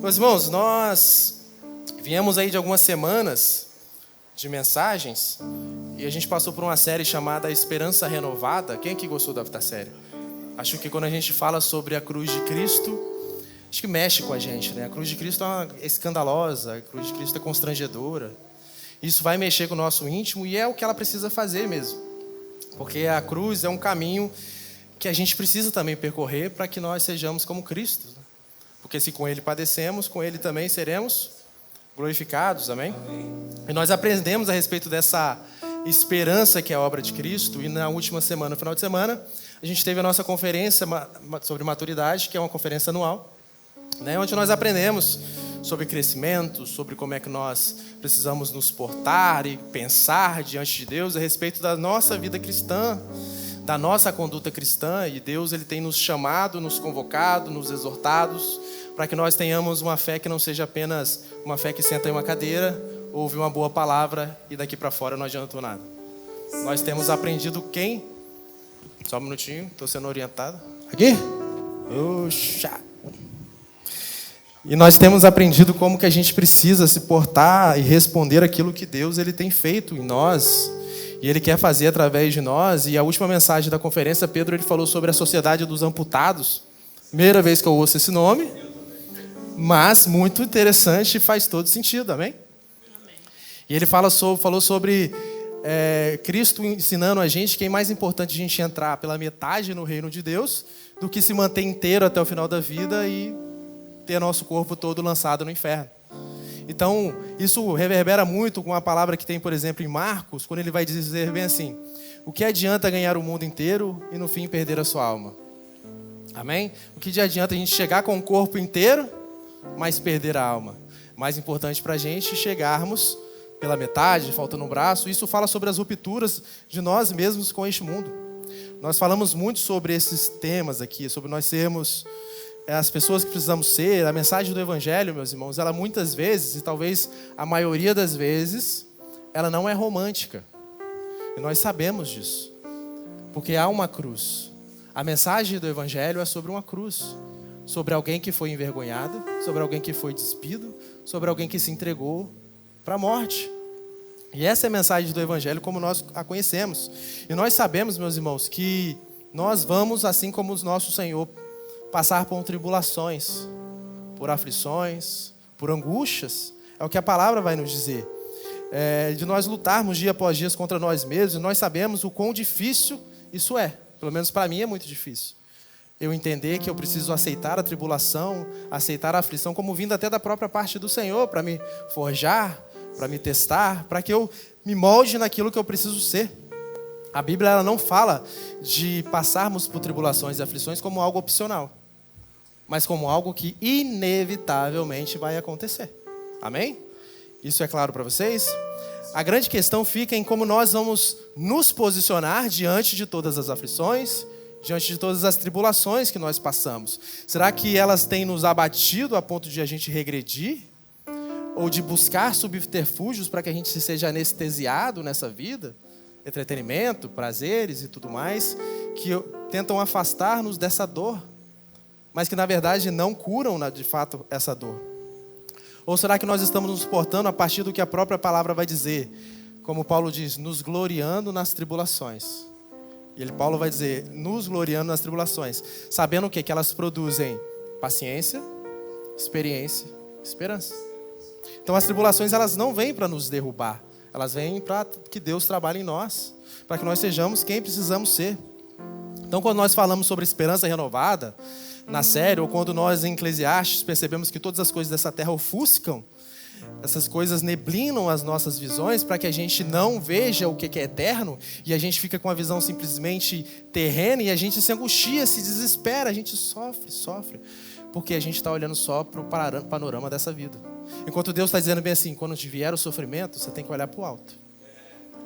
Meus irmãos, nós viemos aí de algumas semanas de mensagens e a gente passou por uma série chamada Esperança Renovada. Quem aqui gostou da série? Acho que quando a gente fala sobre a cruz de Cristo, acho que mexe com a gente, né? A cruz de Cristo é escandalosa, a cruz de Cristo é constrangedora. Isso vai mexer com o nosso íntimo e é o que ela precisa fazer mesmo. Porque a cruz é um caminho que a gente precisa também percorrer para que nós sejamos como Cristo. Porque se com Ele padecemos, com Ele também seremos glorificados, amém? E nós aprendemos a respeito dessa esperança que é a obra de Cristo. E na última semana, no final de semana, a gente teve a nossa conferência sobre maturidade, que é uma conferência anual, né, onde nós aprendemos sobre crescimento, sobre como é que nós precisamos nos portar e pensar diante de Deus a respeito da nossa vida cristã, da nossa conduta cristã. E Deus, Ele tem nos chamado, nos convocado, nos exortado para que nós tenhamos uma fé que não seja apenas uma fé que senta em uma cadeira, ouve uma boa palavra e daqui para fora não adiantou nada. Nós temos aprendido quem? Só um minutinho, estou sendo orientado. Aqui? Oxa! E nós temos aprendido como que a gente precisa se portar e responder aquilo que Deus Ele tem feito em nós. E Ele quer fazer através de nós. E a última mensagem da conferência, Pedro, ele falou sobre a sociedade dos amputados. Primeira vez que eu ouço esse nome. Mas muito interessante e faz todo sentido, amém? Amém. E ele falou sobre Cristo ensinando a gente que é mais importante a gente entrar pela metade no reino de Deus do que se manter inteiro até o final da vida e ter nosso corpo todo lançado no inferno. Então, isso reverbera muito com a palavra que tem, por exemplo, em Marcos, quando ele vai dizer bem assim: o que adianta ganhar o mundo inteiro e no fim perder a sua alma? Amém? O que adianta a gente chegar com o corpo inteiro, mas perder a alma? Mais importante para a gente chegarmos pela metade, faltando um braço. Isso fala sobre as rupturas de nós mesmos com este mundo. Nós falamos muito sobre esses temas aqui, sobre nós sermos as pessoas que precisamos ser. A mensagem do Evangelho, meus irmãos, ela muitas vezes, e talvez a maioria das vezes, ela não é romântica. E nós sabemos disso, porque há uma cruz. A mensagem do Evangelho é sobre uma cruz, sobre alguém que foi envergonhado, sobre alguém que foi despido, sobre alguém que se entregou para a morte. E essa é a mensagem do Evangelho como nós a conhecemos. E nós sabemos, meus irmãos, que nós vamos, assim como o nosso Senhor, passar por tribulações, por aflições, por angústias. É o que a palavra vai nos dizer. De nós lutarmos dia após dia contra nós mesmos. E nós sabemos o quão difícil isso é. Pelo menos para mim é muito difícil. Eu entender que eu preciso aceitar a tribulação, aceitar a aflição como vindo até da própria parte do Senhor, para me forjar, para me testar, para que eu me molde naquilo que eu preciso ser. A Bíblia ela não fala de passarmos por tribulações e aflições como algo opcional, mas como algo que inevitavelmente vai acontecer. Amém? Isso é claro para vocês? A grande questão fica em como nós vamos nos posicionar diante de todas as aflições, diante de todas as tribulações que nós passamos. Será que elas têm nos abatido a ponto de a gente regredir? Ou de buscar subterfúgios para que a gente seja anestesiado nessa vida? Entretenimento, prazeres e tudo mais, que tentam afastar-nos dessa dor, mas que na verdade não curam de fato essa dor. Ou será que nós estamos nos portando a partir do que a própria palavra vai dizer? Como Paulo diz, nos gloriando nas tribulações. E Paulo vai dizer, nos gloriando nas tribulações, sabendo o quê? Que elas produzem paciência, experiência, esperança. Então as tribulações elas não vêm para nos derrubar, elas vêm para que Deus trabalhe em nós, para que nós sejamos quem precisamos ser. Então quando nós falamos sobre esperança renovada na série, ou quando nós em Eclesiastes percebemos que todas as coisas dessa terra ofuscam, essas coisas neblinam as nossas visões para que a gente não veja o que é eterno e a gente fica com a visão simplesmente terrena e a gente se angustia, se desespera, a gente sofre, porque a gente está olhando só para o panorama dessa vida. Enquanto Deus está dizendo bem assim, quando te vier o sofrimento, você tem que olhar para o alto.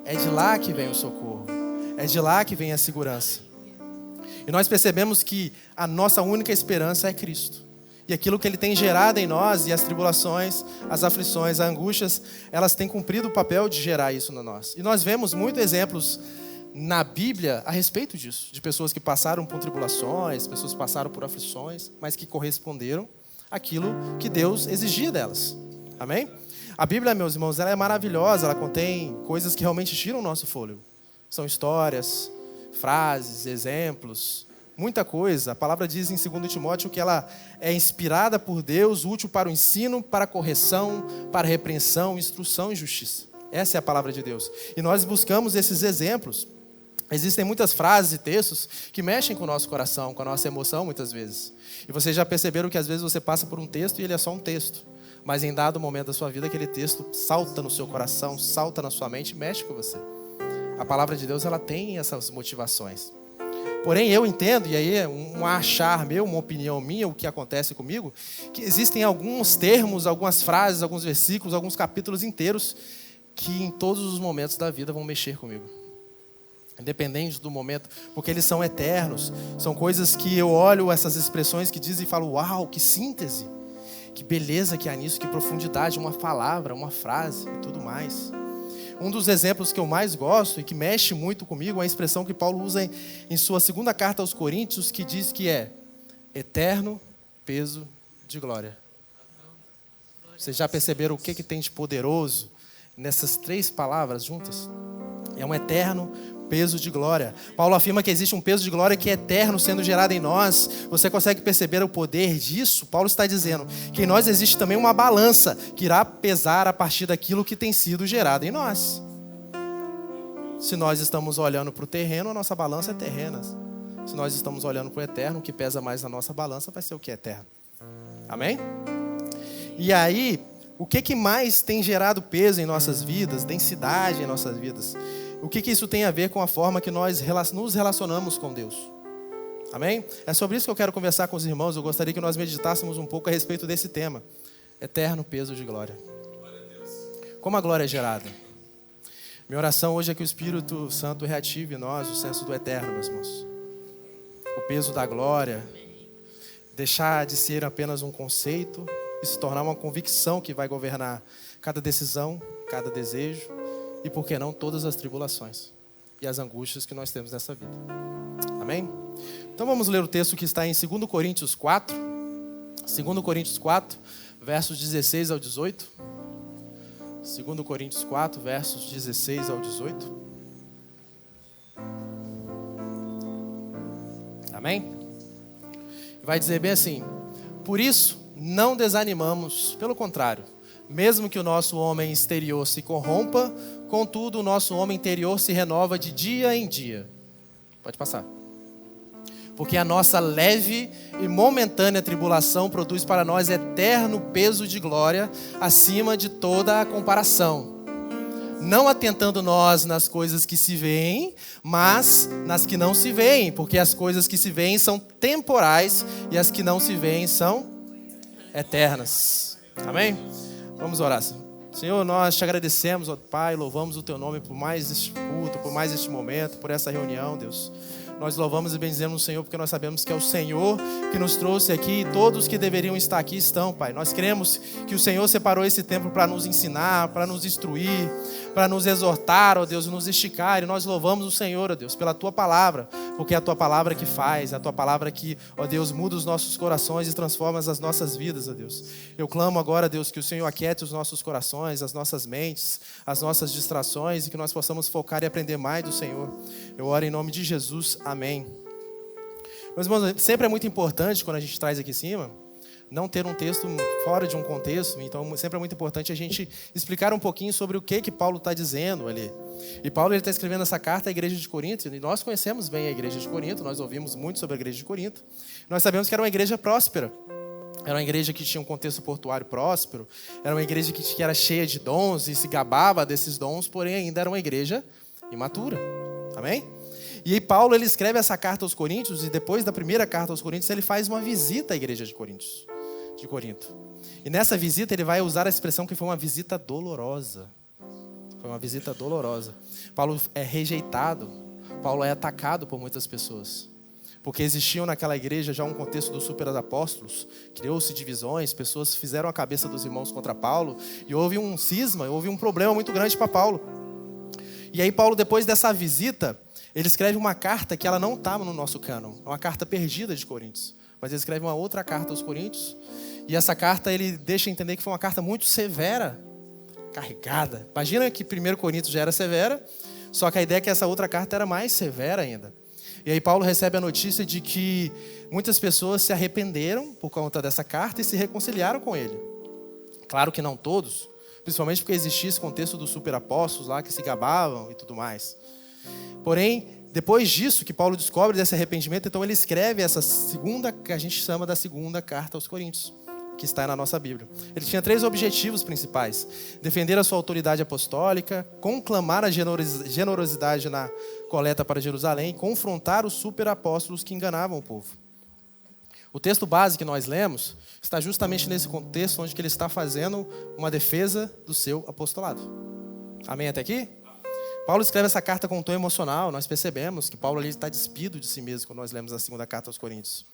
É de lá que vem o socorro, é de lá que vem a segurança. E nós percebemos que a nossa única esperança é Cristo. E aquilo que Ele tem gerado em nós, e as tribulações, as aflições, as angústias, elas têm cumprido o papel de gerar isso em nós. E nós vemos muitos exemplos na Bíblia a respeito disso, de pessoas que passaram por tribulações, pessoas que passaram por aflições, mas que corresponderam aquilo que Deus exigia delas. Amém? A Bíblia, meus irmãos, ela é maravilhosa, ela contém coisas que realmente tiram o nosso fôlego. São histórias, frases, exemplos, muita coisa. A palavra diz em 2 Timóteo que ela é inspirada por Deus, útil para o ensino, para a correção, para a repreensão, instrução e justiça. Essa é a palavra de Deus. E nós buscamos esses exemplos. Existem muitas frases e textos que mexem com o nosso coração, com a nossa emoção, muitas vezes. E vocês já perceberam que às vezes você passa por um texto e ele é só um texto. Mas em dado momento da sua vida, aquele texto salta no seu coração, salta na sua mente e mexe com você. A palavra de Deus, ela tem essas motivações. Porém, eu entendo, e aí é um achar meu, uma opinião minha, o que acontece comigo, que existem alguns termos, algumas frases, alguns versículos, alguns capítulos inteiros que em todos os momentos da vida vão mexer comigo. Independente do momento, porque eles são eternos. São coisas que eu olho essas expressões que dizem e falo, uau, que síntese. Que beleza que há nisso, que profundidade, uma palavra, uma frase e tudo mais. Um dos exemplos que eu mais gosto e que mexe muito comigo é a expressão que Paulo usa em sua segunda carta aos Coríntios, que diz que é eterno peso de glória. Vocês já perceberam o que tem de poderoso nessas 3 palavras juntas? É um eterno peso de glória. Paulo afirma que existe um peso de glória que é eterno sendo gerado em nós. Você consegue perceber o poder disso? Paulo está dizendo que em nós existe também uma balança que irá pesar a partir daquilo que tem sido gerado em nós. Se nós estamos olhando para o terreno, a nossa balança é terrena. Se nós estamos olhando para o eterno, o que pesa mais na nossa balança vai ser o que é eterno. Amém? E aí, o que mais tem gerado peso em nossas vidas, densidade em nossas vidas? O que isso tem a ver com a forma que nós nos relacionamos com Deus? Amém? É sobre isso que eu quero conversar com os irmãos. Eu gostaria que nós meditássemos um pouco a respeito desse tema. Eterno peso de glória. Como a glória é gerada? Minha oração hoje é que o Espírito Santo reative em nós o senso do eterno, meus irmãos. O peso da glória. Deixar de ser apenas um conceito e se tornar uma convicção que vai governar cada decisão, cada desejo. E por que não todas as tribulações e as angústias que nós temos nessa vida. Amém? Então vamos ler o texto que está em 2 Coríntios 4. 2 Coríntios 4, versos 16 ao 18. 2 Coríntios 4, versos 16 ao 18. Amém? Vai dizer bem assim: por isso não desanimamos, pelo contrário, mesmo que o nosso homem exterior se corrompa, contudo, o nosso homem interior se renova de dia em dia. Pode passar. Porque a nossa leve e momentânea tribulação produz para nós eterno peso de glória acima de toda a comparação. Não atentando nós nas coisas que se veem, mas nas que não se veem. Porque as coisas que se veem são temporais e as que não se veem são eternas. Amém? Vamos orar. Senhor, nós te agradecemos, ó Pai, louvamos o teu nome por mais este culto, por mais este momento, por essa reunião, Deus. Nós louvamos e bendizemos o Senhor porque nós sabemos que é o Senhor que nos trouxe aqui e todos que deveriam estar aqui estão, Pai. Nós cremos que o Senhor separou esse tempo para nos ensinar, para nos instruir, para nos exortar, ó Deus, nos esticar. E nós louvamos o Senhor, ó Deus, pela Tua palavra, porque é a Tua palavra que faz, é a Tua palavra que, ó Deus, muda os nossos corações e transforma as nossas vidas, ó Deus. Eu clamo agora, Deus, que o Senhor aquiete os nossos corações, as nossas mentes, as nossas distrações e que nós possamos focar e aprender mais do Senhor. Eu oro em nome de Jesus. Amém. Meus irmãos, sempre é muito importante quando a gente traz aqui em cima, não ter um texto fora de um contexto. Então sempre é muito importante a gente explicar um pouquinho sobre o que Paulo está dizendo ali. E Paulo está escrevendo essa carta à igreja de Corinto, e nós conhecemos bem a igreja de Corinto, nós ouvimos muito sobre a igreja de Corinto. Nós sabemos que era uma igreja próspera, era uma igreja que tinha um contexto portuário próspero, era uma igreja que era cheia de dons e se gabava desses dons, porém ainda era uma igreja imatura. Amém? E aí Paulo ele escreve essa carta aos Coríntios, e depois da primeira carta aos Coríntios ele faz uma visita à igreja de Corinto. E nessa visita ele vai usar a expressão que foi uma visita dolorosa. Foi uma visita dolorosa. Paulo é rejeitado, Paulo é atacado por muitas pessoas. Porque existiam naquela igreja já um contexto dos superapóstolos, criou-se divisões, pessoas fizeram a cabeça dos irmãos contra Paulo, e houve um cisma, houve um problema muito grande para Paulo. E aí Paulo, depois dessa visita, ele escreve uma carta que ela não está no nosso cânon, é uma carta perdida de Coríntios. Mas ele escreve uma outra carta aos Coríntios, E essa carta ele deixa entender que foi uma carta muito severa, carregada. Imagina que 1 Coríntios já era severa, só que a ideia é que essa outra carta era mais severa ainda. E aí Paulo recebe a notícia de que muitas pessoas se arrependeram por conta dessa carta e se reconciliaram com ele. Claro que não todos, principalmente porque existia esse contexto dos superapóstolos lá que se gabavam e tudo mais. Porém, depois disso que Paulo descobre desse arrependimento, então ele escreve essa segunda, que a gente chama da segunda carta aos Coríntios, que está na nossa Bíblia. Ele tinha 3 objetivos principais: defender a sua autoridade apostólica, conclamar a generosidade na coleta para Jerusalém, confrontar os superapóstolos que enganavam o povo. O texto base que nós lemos está justamente nesse contexto onde ele está fazendo uma defesa do seu apostolado. Amém até aqui? Paulo escreve essa carta com um tom emocional. Nós percebemos que Paulo ali está despido de si mesmo quando nós lemos a segunda carta aos Coríntios.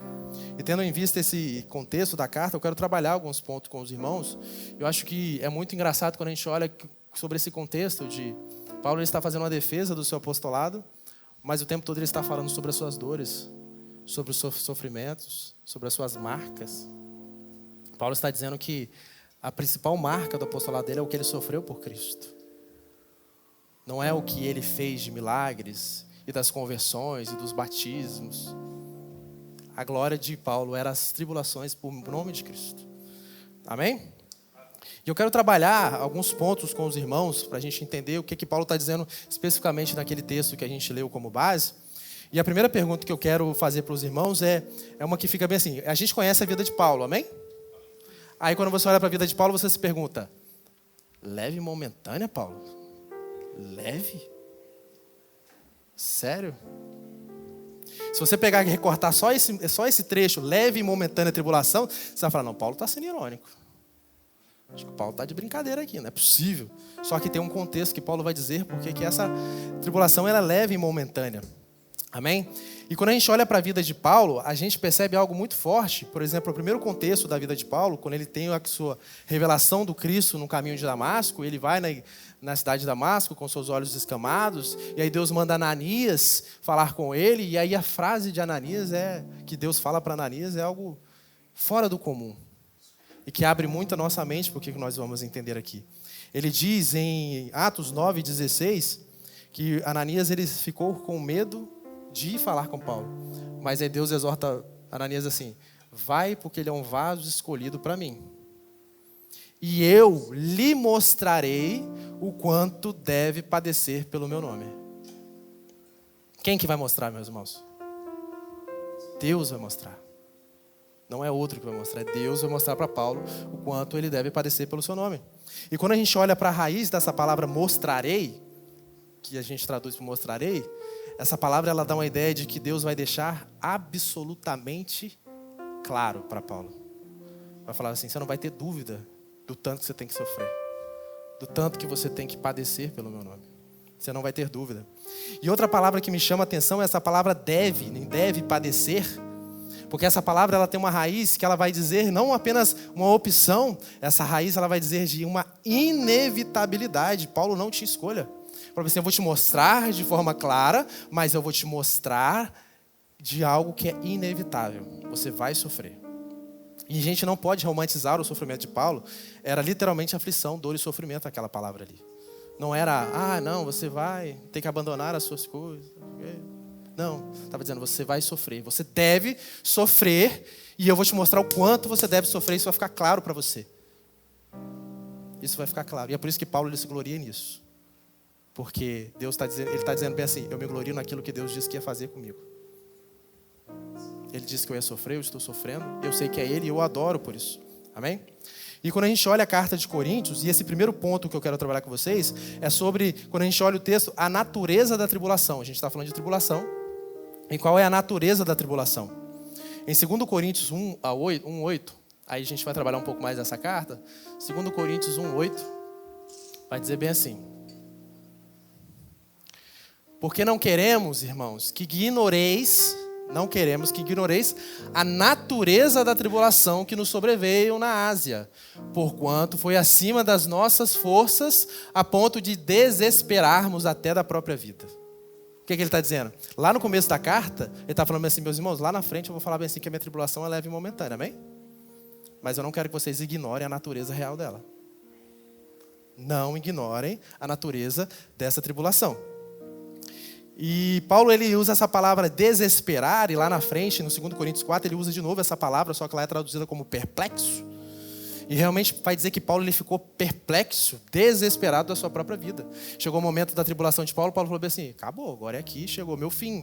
E tendo em vista esse contexto da carta, eu quero trabalhar alguns pontos com os irmãos. Eu acho que é muito engraçado quando a gente olha sobre esse contexto de Paulo ele está fazendo uma defesa do seu apostolado, mas o tempo todo ele está falando sobre as suas dores, sobre os seus sofrimentos, sobre as suas marcas. Paulo está dizendo que a principal marca do apostolado dele é o que ele sofreu por Cristo. Não é o que ele fez de milagres e das conversões e dos batismos. A glória de Paulo era as tribulações por nome de Cristo. Amém? E eu quero trabalhar alguns pontos com os irmãos para a gente entender o que Paulo está dizendo especificamente naquele texto que a gente leu como base. E a primeira pergunta que eu quero fazer para os irmãos é uma que fica bem assim. A gente conhece a vida de Paulo, amém? Aí quando você olha para a vida de Paulo, você se pergunta: leve e momentânea, Paulo? Leve? Sério? Se você pegar e recortar só esse trecho, leve e momentânea tribulação, você vai falar: não, Paulo está sendo irônico. Acho que Paulo está de brincadeira aqui, não é possível. Só que tem um contexto que Paulo vai dizer porque que essa tribulação ela é leve e momentânea. Amém? E quando a gente olha para a vida de Paulo, a gente percebe algo muito forte. Por exemplo, o primeiro contexto da vida de Paulo, quando ele tem a sua revelação do Cristo no caminho de Damasco, ele vai na cidade de Damasco com seus olhos escamados, e aí Deus manda Ananias falar com ele, e aí a frase de Ananias que Deus fala para Ananias é algo fora do comum, e que abre muito a nossa mente para o que nós vamos entender aqui. Ele diz em Atos 9:16 que Ananias ele ficou com medo de ir falar com Paulo. Mas aí Deus exorta Ananias assim: vai, porque ele é um vaso escolhido para mim. E eu lhe mostrarei o quanto deve padecer pelo meu nome. Quem que vai mostrar, meus irmãos? Deus vai mostrar. Não é outro que vai mostrar, é Deus vai mostrar para Paulo o quanto ele deve padecer pelo seu nome. E quando a gente olha para a raiz dessa palavra mostrarei, que a gente traduz por mostrarei, essa palavra ela dá uma ideia de que Deus vai deixar absolutamente claro para Paulo. Vai falar assim: você não vai ter dúvida do tanto que você tem que sofrer, do tanto que você tem que padecer pelo meu nome. Você não vai ter dúvida. E outra palavra que me chama a atenção é essa palavra deve, nem deve padecer. Porque essa palavra ela tem uma raiz que ela vai dizer não apenas uma opção, essa raiz ela vai dizer de uma inevitabilidade. Paulo não tinha escolha. Para você, eu vou te mostrar de forma clara, mas eu vou te mostrar de algo que é inevitável. Você vai sofrer. E a gente não pode romantizar o sofrimento de Paulo. Era literalmente aflição, dor e sofrimento aquela palavra ali. Não era, não, você vai ter que abandonar as suas coisas. Não, estava dizendo, você vai sofrer. Você deve sofrer e eu vou te mostrar o quanto você deve sofrer. Isso vai ficar claro para você. Isso vai ficar claro. E é por isso que Paulo ele se gloria nisso. Porque Deus ele está dizendo bem assim: eu me glorio naquilo que Deus disse que ia fazer comigo. Ele disse que eu ia sofrer, eu estou sofrendo. Eu sei que é Ele e eu o adoro por isso. Amém? E quando a gente olha a carta de Coríntios, e esse primeiro ponto que eu quero trabalhar com vocês, é sobre, quando a gente olha o texto, a natureza da tribulação. A gente está falando de tribulação. E qual é a natureza da tribulação? Em 2 Coríntios 1:8, aí a gente vai trabalhar um pouco mais nessa carta. 2 Coríntios 1:8, vai dizer bem assim: porque não queremos, irmãos, que ignoreis a natureza da tribulação que nos sobreveio na Ásia, porquanto foi acima das nossas forças, a ponto de desesperarmos até da própria vida. O que ele está dizendo? Lá no começo da carta, ele está falando assim: meus irmãos, lá na frente eu vou falar bem assim que a minha tribulação é leve e momentânea, amém? mas eu não quero que vocês ignorem a natureza real dela. Não ignorem a natureza dessa tribulação. E Paulo, ele usa essa palavra desesperar, e lá na frente, no 2 Coríntios 4, ele usa de novo essa palavra, só que lá é traduzida como perplexo. E realmente vai dizer que Paulo, ele ficou perplexo, desesperado da sua própria vida. Chegou o momento da tribulação de Paulo falou assim, acabou, agora é aqui, chegou meu fim.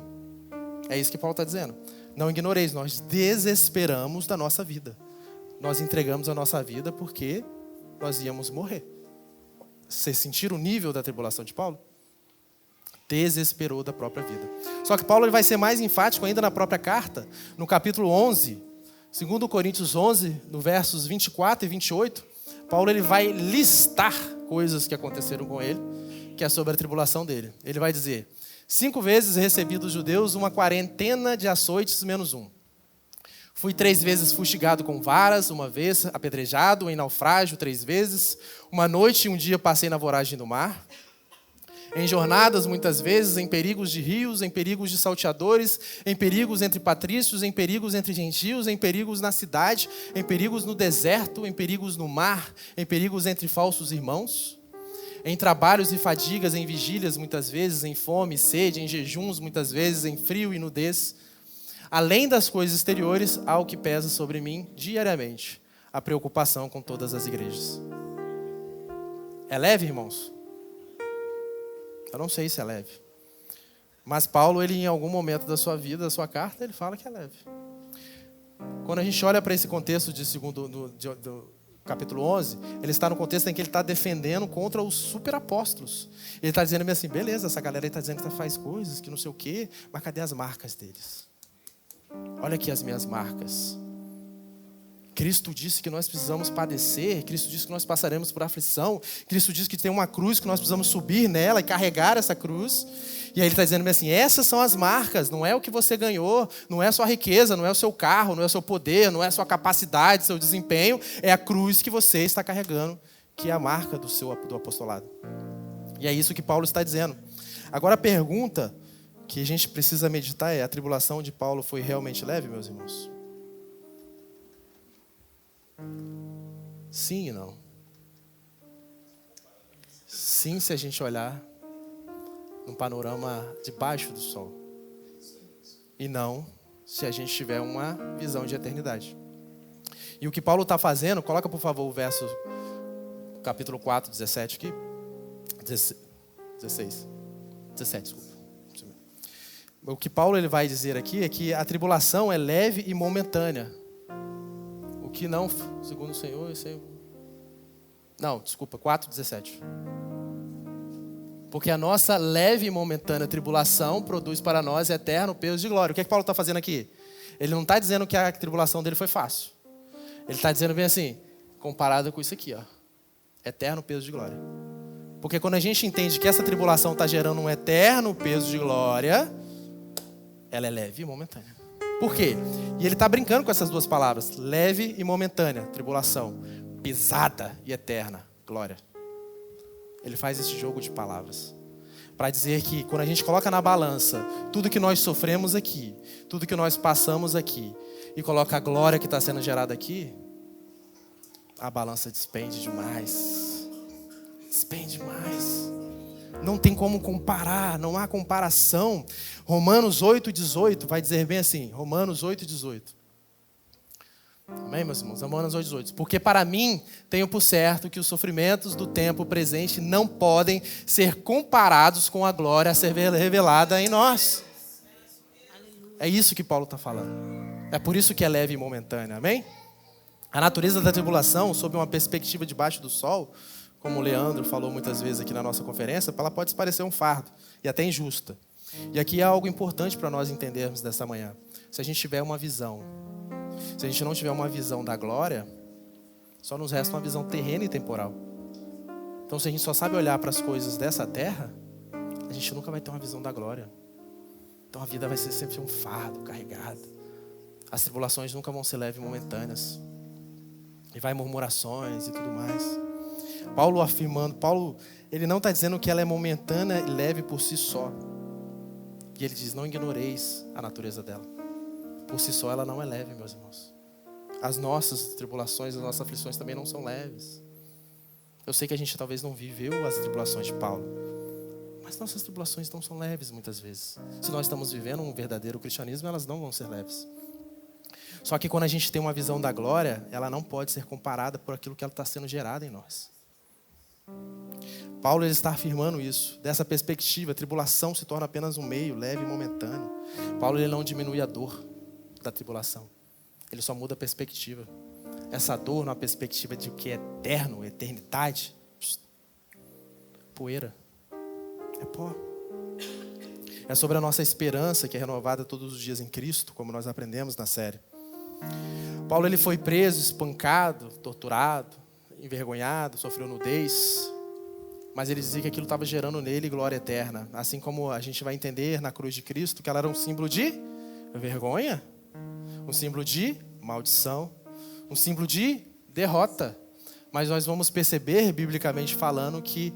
É isso que Paulo está dizendo. Não ignoreis, nós desesperamos da nossa vida. Nós entregamos a nossa vida porque nós íamos morrer. Vocês sentiram o nível da tribulação de Paulo? Desesperou da própria vida. Só que Paulo, ele vai ser mais enfático ainda na própria carta, no capítulo 11, 2 Coríntios 11, no versos 24 e 28, Paulo, ele vai listar coisas que aconteceram com ele, que é sobre a tribulação dele. Ele vai dizer, 5 vezes recebi dos judeus uma quarentena de açoites menos um. Fui 3 vezes fustigado com varas, 1 vez apedrejado, em naufrágio 3 vezes. Uma noite e um dia passei na voragem do mar. Em jornadas, muitas vezes, em perigos de rios, em perigos de salteadores, em perigos entre patrícios, em perigos entre gentios, em perigos na cidade, em perigos no deserto, em perigos no mar, em perigos entre falsos irmãos. Em trabalhos e fadigas, em vigílias, muitas vezes, em fome e sede, em jejuns, muitas vezes, em frio e nudez. Além das coisas exteriores, há o que pesa sobre mim diariamente, a preocupação com todas as igrejas. É leve, irmãos? Eu não sei se é leve. Mas Paulo, ele em algum momento da sua vida, da sua carta, ele fala que é leve. Quando a gente olha para esse contexto do capítulo 11, ele está no contexto em que ele está defendendo contra os superapóstolos. Ele está dizendo assim, beleza, essa galera aí está dizendo que faz coisas, que não sei o quê, mas cadê as marcas deles? Olha aqui as minhas marcas. Cristo disse que nós precisamos padecer, Cristo disse que nós passaremos por aflição, Cristo disse que tem uma cruz que nós precisamos subir nela e carregar essa cruz. E aí ele está dizendo assim, essas são as marcas, não é o que você ganhou, não é a sua riqueza, não é o seu carro, não é o seu poder, não é a sua capacidade, seu desempenho, é a cruz que você está carregando, que é a marca do apostolado. E é isso que Paulo está dizendo. Agora a pergunta que a gente precisa meditar é, a tribulação de Paulo foi realmente leve, meus irmãos? Sim e não. Sim, se a gente olhar num panorama debaixo do sol. E não se a gente tiver uma visão de eternidade. E o que Paulo está fazendo, coloca por favor o verso, capítulo 4, 17 aqui. 17, desculpa. O que Paulo ele vai dizer aqui é que a tribulação é leve e momentânea. O que não, segundo o Senhor, não, desculpa, 4:17. Porque a nossa leve e momentânea tribulação produz para nós eterno peso de glória. O que é que Paulo está fazendo aqui? Ele não está dizendo que a tribulação dele foi fácil. Ele está dizendo bem assim, comparado com isso aqui, ó, eterno peso de glória. Porque quando a gente entende que essa tribulação está gerando um eterno peso de glória, ela é leve e momentânea. Por quê? E ele está brincando com essas duas palavras, leve e momentânea, tribulação, pesada e eterna, glória. Ele faz esse jogo de palavras para dizer que quando a gente coloca na balança tudo que nós sofremos aqui, tudo que nós passamos aqui, e coloca a glória que está sendo gerada aqui, a balança despende demais. Despende mais. Não tem como comparar, não há comparação. Romanos 8:18 vai dizer bem assim, Romanos 8:18. Amém, meus irmãos? Romanos 8:18. Porque para mim tenho por certo que os sofrimentos do tempo presente não podem ser comparados com a glória a ser revelada em nós. É isso que Paulo está falando. É por isso que é leve e momentânea, amém? A natureza da tribulação, sob uma perspectiva debaixo do sol, como o Leandro falou muitas vezes aqui na nossa conferência, ela pode parecer um fardo e até injusta. E aqui há algo importante para nós entendermos dessa manhã. Se a gente tiver uma visão, se a gente não tiver uma visão da glória, só nos resta uma visão terrena e temporal. Então, se a gente só sabe olhar para as coisas dessa terra, a gente nunca vai ter uma visão da glória. Então, a vida vai ser sempre um fardo carregado. As tribulações nunca vão ser leves e momentâneas. E vai murmurações e tudo mais. Paulo afirmando, ele não está dizendo que ela é momentânea e leve por si só. E ele diz, não ignoreis a natureza dela. Por si só ela não é leve, meus irmãos. As nossas tribulações, as nossas aflições também não são leves. Eu sei que a gente talvez não viveu as tribulações de Paulo, mas nossas tribulações não são leves muitas vezes. Se nós estamos vivendo um verdadeiro cristianismo, elas não vão ser leves. Só que quando a gente tem uma visão da glória, ela não pode ser comparada por aquilo que ela está sendo gerada em nós. Paulo ele está afirmando isso. Dessa perspectiva, a tribulação se torna apenas um meio leve e momentâneo. Paulo ele não diminui a dor da tribulação. Ele só muda a perspectiva. Essa dor numa perspectiva de o que é eterno, eternidade, poeira, é pó. É sobre a nossa esperança que é renovada todos os dias em Cristo, como nós aprendemos na série. Paulo ele foi preso, espancado, torturado, envergonhado, sofreu nudez, mas ele dizia que aquilo estava gerando nele glória eterna. Assim como a gente vai entender na cruz de Cristo que ela era um símbolo de vergonha, um símbolo de maldição, um símbolo de derrota. Mas nós vamos perceber, biblicamente falando, que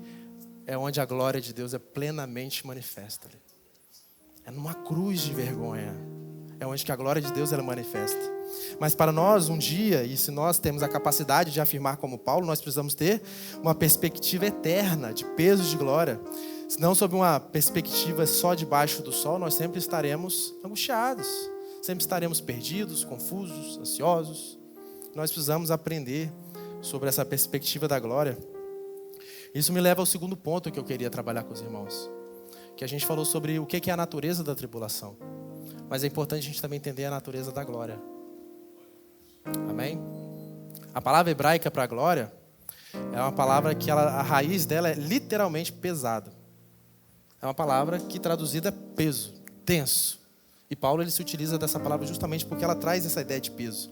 é onde a glória de Deus é plenamente manifesta. É numa cruz de vergonha. É onde que a glória de Deus ela manifesta. Mas para nós, um dia, e se nós temos a capacidade de afirmar como Paulo, nós precisamos ter uma perspectiva eterna de peso de glória. Se não sob uma perspectiva só debaixo do sol, nós sempre estaremos angustiados. Sempre estaremos perdidos, confusos, ansiosos. Nós precisamos aprender sobre essa perspectiva da glória. Isso me leva ao segundo ponto que eu queria trabalhar com os irmãos. Que a gente falou sobre o que é a natureza da tribulação. Mas é importante a gente também entender a natureza da glória. Amém? A palavra hebraica para glória é uma palavra que a raiz dela é literalmente pesado. É uma palavra que traduzida é peso, denso. E Paulo ele se utiliza dessa palavra justamente porque ela traz essa ideia de peso.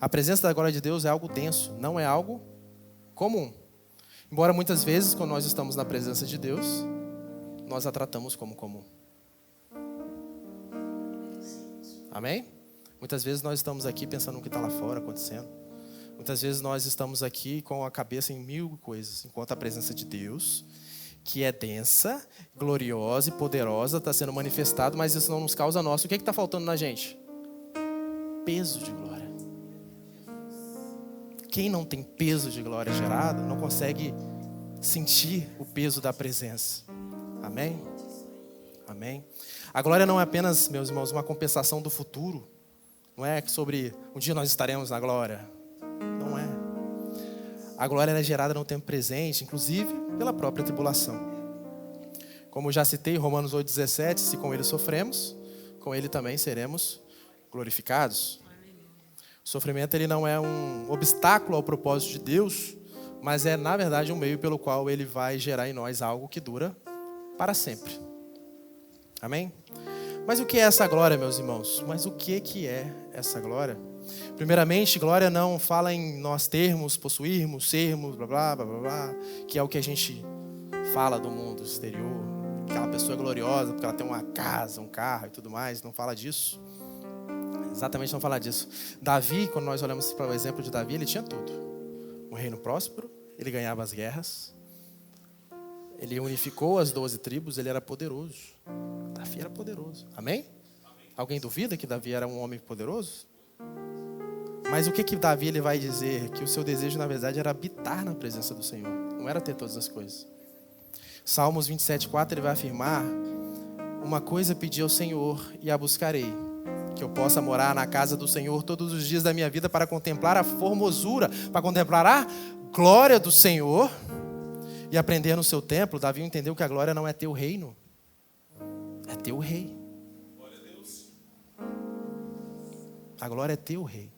A presença da glória de Deus é algo denso, não é algo comum. Embora muitas vezes, quando nós estamos na presença de Deus, nós a tratamos como comum. Amém? Muitas vezes nós estamos aqui pensando no que está lá fora acontecendo. Muitas vezes nós estamos aqui com a cabeça em mil coisas, enquanto a presença de Deus, que é densa, gloriosa e poderosa, está sendo manifestado, mas isso não nos causa nosso. O que está faltando na gente? Peso de glória. Quem não tem peso de glória gerado, não consegue sentir o peso da presença. Amém? Amém? A glória não é apenas, meus irmãos, uma compensação do futuro. Não é sobre um dia nós estaremos na glória. Não é. A glória é gerada no tempo presente, inclusive pela própria tribulação. Como eu já citei, Romanos 8,17, se com ele sofremos, com ele também seremos glorificados. O sofrimento ele não é um obstáculo ao propósito de Deus, mas é, na verdade, um meio pelo qual ele vai gerar em nós algo que dura para sempre. Amém? Mas o que é essa glória, meus irmãos? Mas o que é essa glória? Primeiramente, glória não fala em nós termos, possuirmos, sermos, blá, blá, blá, blá, blá, que é o que a gente fala do mundo exterior. Aquela pessoa é gloriosa porque ela tem uma casa, um carro e tudo mais. Não fala disso. Exatamente não fala disso. Davi, quando nós olhamos para o exemplo de Davi, ele tinha tudo. Um reino próspero, ele ganhava as guerras. Ele unificou as 12 tribos, ele era poderoso. Davi era poderoso. Amém? Alguém duvida que Davi era um homem poderoso? Mas o que Davi ele vai dizer? Que o seu desejo, na verdade, era habitar na presença do Senhor. Não era ter todas as coisas. Salmos 27,4 ele vai afirmar: uma coisa pedi ao Senhor e a buscarei, que eu possa morar na casa do Senhor todos os dias da minha vida para contemplar a formosura, para contemplar a glória do Senhor e aprender no seu templo. Davi entendeu que a glória não é ter o reino, é ter o rei. Glória a Deus. A glória é ter o rei.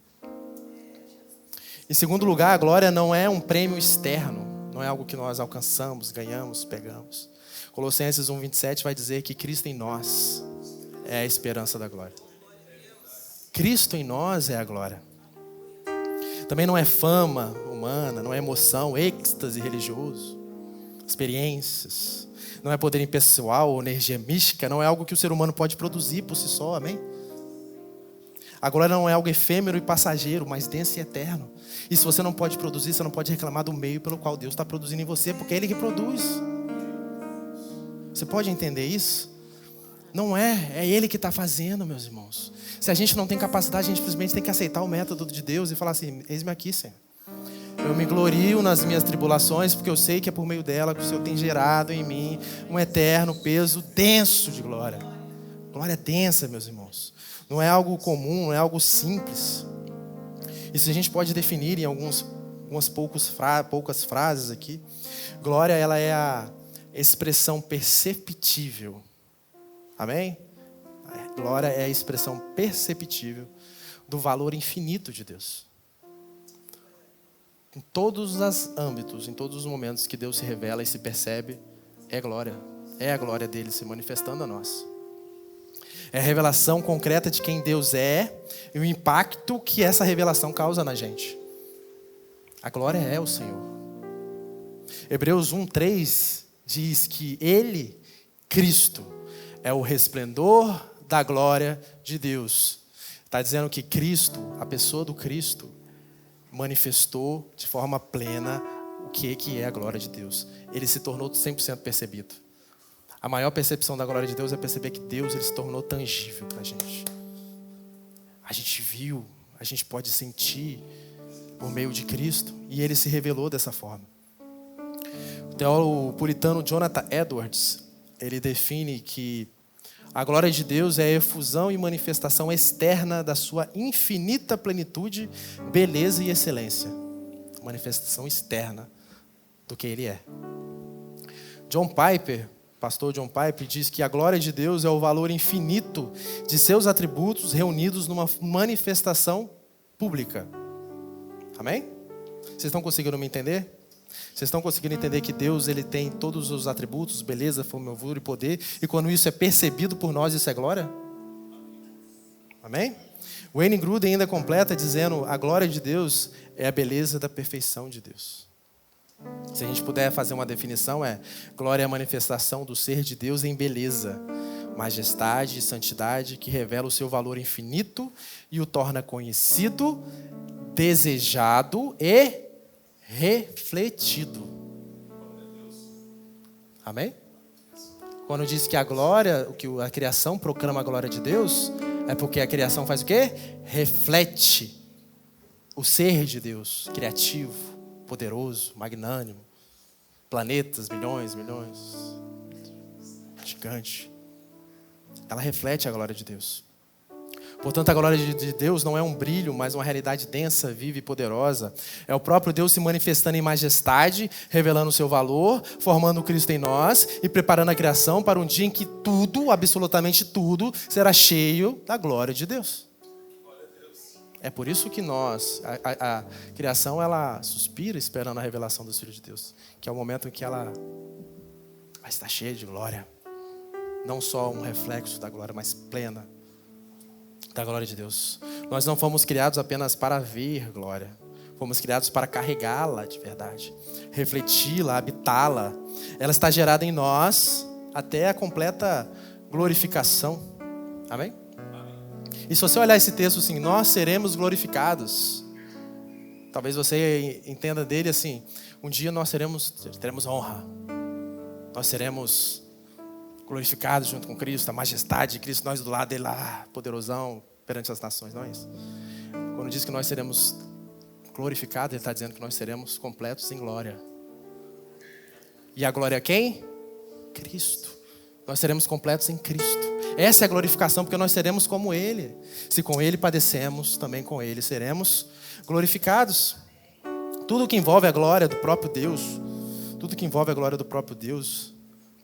Em segundo lugar, a glória não é um prêmio externo, não é algo que nós alcançamos, ganhamos, pegamos. Colossenses 1,27 vai dizer que Cristo em nós é a esperança da glória. Cristo em nós é a glória. Também não é fama humana, não é emoção, êxtase religioso, experiências. Não é poder impessoal ou energia mística, não é algo que o ser humano pode produzir por si só, amém? A glória não é algo efêmero e passageiro, mas denso e eterno. E se você não pode produzir, você não pode reclamar do meio pelo qual Deus está produzindo em você, porque é Ele que produz. Você pode entender isso? Não é Ele que está fazendo, meus irmãos. Se a gente não tem capacidade, a gente simplesmente tem que aceitar o método de Deus e falar assim: eis-me aqui, Senhor. Eu me glorio nas minhas tribulações, porque eu sei que é por meio dela que o Senhor tem gerado em mim um eterno peso denso de glória. Glória densa, meus irmãos. Não é algo comum, não é algo simples. Isso a gente pode definir em algumas poucas frases aqui. Glória, ela é a expressão perceptível. Amém? Glória é a expressão perceptível do valor infinito de Deus. Em todos os âmbitos, em todos os momentos que Deus se revela e se percebe, é glória. É a glória dele se manifestando a nós. É a revelação concreta de quem Deus é e o impacto que essa revelação causa na gente. A glória é o Senhor. Hebreus 1:3 diz que Ele, Cristo, é o resplendor da glória de Deus. Está dizendo que Cristo, a pessoa do Cristo, manifestou de forma plena o que é a glória de Deus. Ele se tornou 100% percebido. A maior percepção da glória de Deus é perceber que Deus ele se tornou tangível para a gente. A gente viu, a gente pode sentir por meio de Cristo e Ele se revelou dessa forma. O teólogo puritano Jonathan Edwards, ele define que a glória de Deus é a efusão e manifestação externa da sua infinita plenitude, beleza e excelência. Manifestação externa do que Ele é. John Piper, pastor John Piper, diz que a glória de Deus é o valor infinito de seus atributos reunidos numa manifestação pública. Amém? Vocês estão conseguindo me entender? Vocês estão conseguindo entender que Deus ele tem todos os atributos, beleza, formosura e poder, e quando isso é percebido por nós, isso é glória? Amém? Wayne Grudem ainda completa dizendo: a glória de Deus é a beleza da perfeição de Deus. Se a gente puder fazer uma definição, glória é a manifestação do ser de Deus em beleza, majestade e santidade que revela o seu valor infinito e o torna conhecido, desejado e refletido. Amém? Quando diz que a glória, que a criação proclama a glória de Deus, é porque a criação faz o quê? Reflete o ser de Deus, criativo, poderoso, magnânimo, planetas, milhões, gigante. Ela reflete a glória de Deus. Portanto, a glória de Deus não é um brilho, mas uma realidade densa, viva e poderosa. É o próprio Deus se manifestando em majestade, revelando o seu valor, formando o Cristo em nós e preparando a criação para um dia em que tudo, absolutamente tudo, será cheio da glória de Deus. É por isso que a criação, ela suspira esperando a revelação dos filhos de Deus, que é o momento em que ela vai estar cheia de glória. Não só um reflexo da glória, mas plena da glória de Deus. Nós não fomos criados apenas para ver glória. Fomos criados para carregá-la de verdade, refleti-la, habitá-la. Ela está gerada em nós até a completa glorificação. Amém? E se você olhar esse texto assim, nós seremos glorificados. Talvez você entenda dele assim, um dia nós teremos honra. Nós seremos glorificados junto com Cristo, a majestade de Cristo, nós do lado dele lá, poderosão perante as nações, não é isso? Quando diz que nós seremos glorificados, ele está dizendo que nós seremos completos em glória. E a glória é quem? Cristo. Nós seremos completos em Cristo. Essa é a glorificação, porque nós seremos como Ele. Se com Ele padecemos, também com Ele seremos glorificados. Tudo que envolve a glória do próprio Deus, tudo que envolve a glória do próprio Deus,